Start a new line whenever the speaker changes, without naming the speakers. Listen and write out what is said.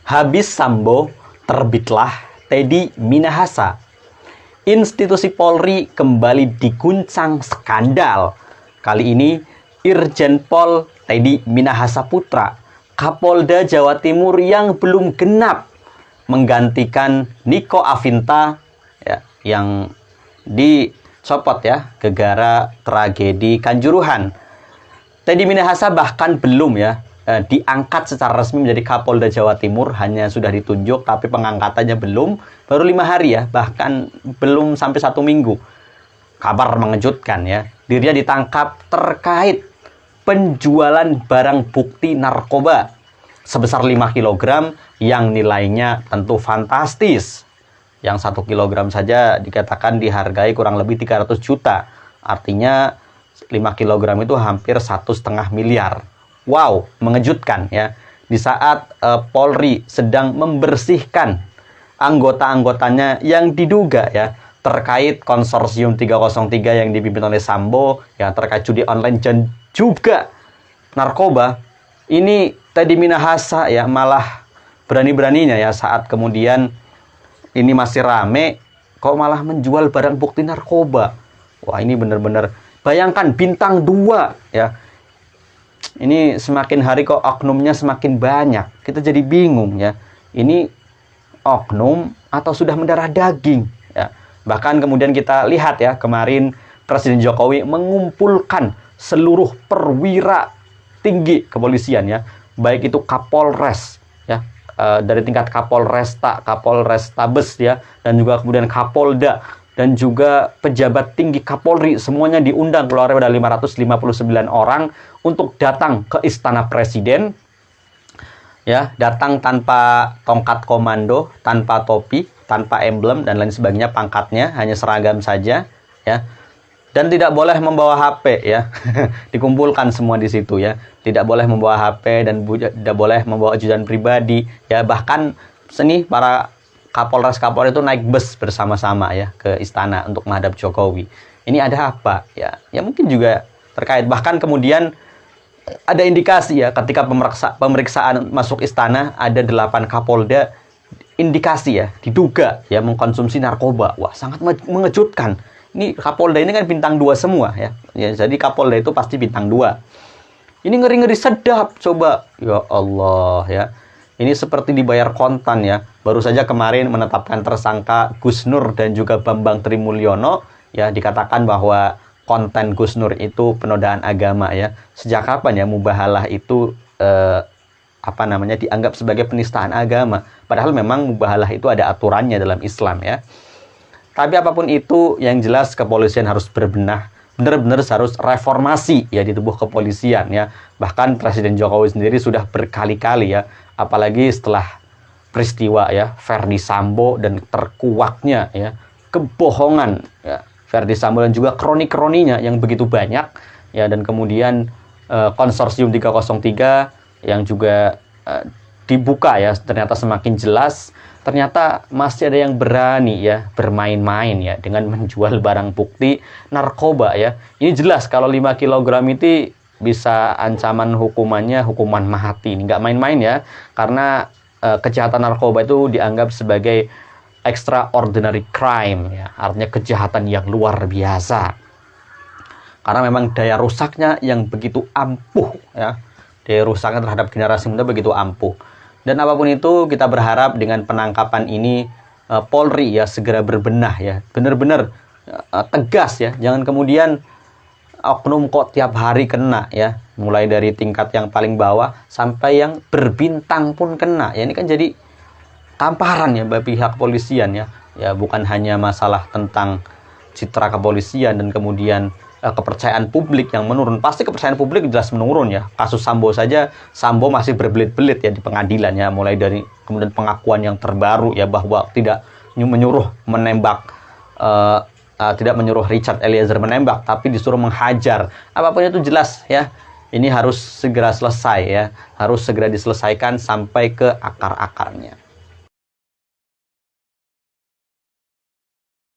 Habis Sambo, terbitlah Teddy Minahasa. Institusi Polri kembali diguncang skandal. Kali ini Irjen Pol Teddy Minahasa Putra, Kapolda Jawa Timur yang belum genap, menggantikan Niko Afinta ya, yang dicopot ya gegara tragedi Kanjuruhan. Teddy Minahasa bahkan belum ya diangkat secara resmi menjadi Kapolda Jawa Timur, hanya sudah ditunjuk tapi pengangkatannya belum, baru 5 hari ya, bahkan belum sampai 1 minggu. Kabar mengejutkan ya, dirinya ditangkap terkait penjualan barang bukti narkoba sebesar 5 kg yang nilainya tentu fantastis. Yang 1 kg saja dikatakan dihargai kurang lebih 300 juta. Artinya 5 kg itu hampir 1,5 miliar. Wow, mengejutkan ya. Di saat Polri sedang membersihkan anggota-anggotanya yang diduga ya terkait konsorsium 303 yang dipimpin oleh Sambo ya, terkait judi online dan juga narkoba. Ini Teddy Minahasa ya malah berani-beraninya ya saat kemudian ini masih rame kok malah menjual barang bukti narkoba. Wah, ini benar-benar, bayangkan bintang 2 ya. Ini semakin hari kok oknumnya semakin banyak. Kita jadi bingung ya. Ini oknum atau sudah mendarah daging ya. Bahkan kemudian kita lihat ya, kemarin Presiden Jokowi mengumpulkan seluruh perwira tinggi kepolisian ya, baik itu Kapolres ya, dari tingkat Kapolresta, Kapolrestabes ya, dan juga kemudian Kapolda, dan juga pejabat tinggi Kapolri, semuanya diundang, keluar ada 559 orang untuk datang ke Istana Presiden ya, datang tanpa tongkat komando, tanpa topi, tanpa emblem dan lain sebagainya, pangkatnya hanya seragam saja ya, dan tidak boleh membawa HP ya. Dikumpulkan semua di situ ya, tidak boleh membawa HP dan tidak boleh membawa ajudan pribadi ya. Bahkan seni para Kapolres itu naik bus bersama-sama ya ke istana untuk menghadap Jokowi. Ini ada apa ya? Ya mungkin juga terkait, bahkan kemudian ada indikasi ya ketika pemeriksaan masuk istana ada 8 Kapolda, indikasi ya diduga ya mengkonsumsi narkoba. Wah, sangat mengejutkan. Ini Kapolda ini kan bintang 2 semua ya. Ya, jadi Kapolda itu pasti bintang 2. Ini ngeri-ngeri sedap coba. Ya Allah ya. Ini seperti dibayar kontan ya. Baru saja kemarin menetapkan tersangka Gus Nur dan juga Bambang Trimulyono ya, dikatakan bahwa konten Gus Nur itu penodaan agama ya. Sejak kapan ya mubahalah itu dianggap sebagai penistaan agama? Padahal memang mubahalah itu ada aturannya dalam Islam ya. Tapi apapun itu, yang jelas kepolisian harus berbenah, benar-benar harus reformasi ya di tubuh kepolisian ya. Bahkan Presiden Jokowi sendiri sudah berkali-kali ya, apalagi setelah peristiwa ya Verdi Sambo dan terkuaknya ya kebohongan ya Verdi Sambo dan juga kroni-kroninya yang begitu banyak ya, dan kemudian konsorsium 303 yang juga dibuka ya, ternyata semakin jelas. Ternyata masih ada yang berani ya bermain-main ya dengan menjual barang bukti narkoba ya. Ini jelas kalau 5 kg itu bisa ancaman hukumannya hukuman mati. Ini nggak main-main ya, karena kejahatan narkoba itu dianggap sebagai extraordinary crime ya, artinya kejahatan yang luar biasa. Karena memang daya rusaknya yang begitu ampuh ya. Daya rusaknya terhadap generasi muda begitu ampuh. Dan apapun itu, kita berharap dengan penangkapan ini Polri ya segera berbenah ya, benar-benar tegas ya, jangan kemudian oknum kok tiap hari kena ya, mulai dari tingkat yang paling bawah sampai yang berbintang pun kena ya. Ini kan jadi tamparan ya bagi pihak kepolisian ya. Ya bukan hanya masalah tentang citra kepolisian dan kemudian kepercayaan publik yang menurun. Pasti kepercayaan publik jelas menurun ya. Kasus Sambo saja, Sambo masih berbelit-belit ya di pengadilan ya, mulai dari kemudian pengakuan yang terbaru ya bahwa tidak menyuruh menembak, tidak menyuruh Richard Eliezer menembak, tapi disuruh menghajar. Apapun itu jelas ya, ini harus segera selesai ya, harus segera diselesaikan sampai ke akar-akarnya.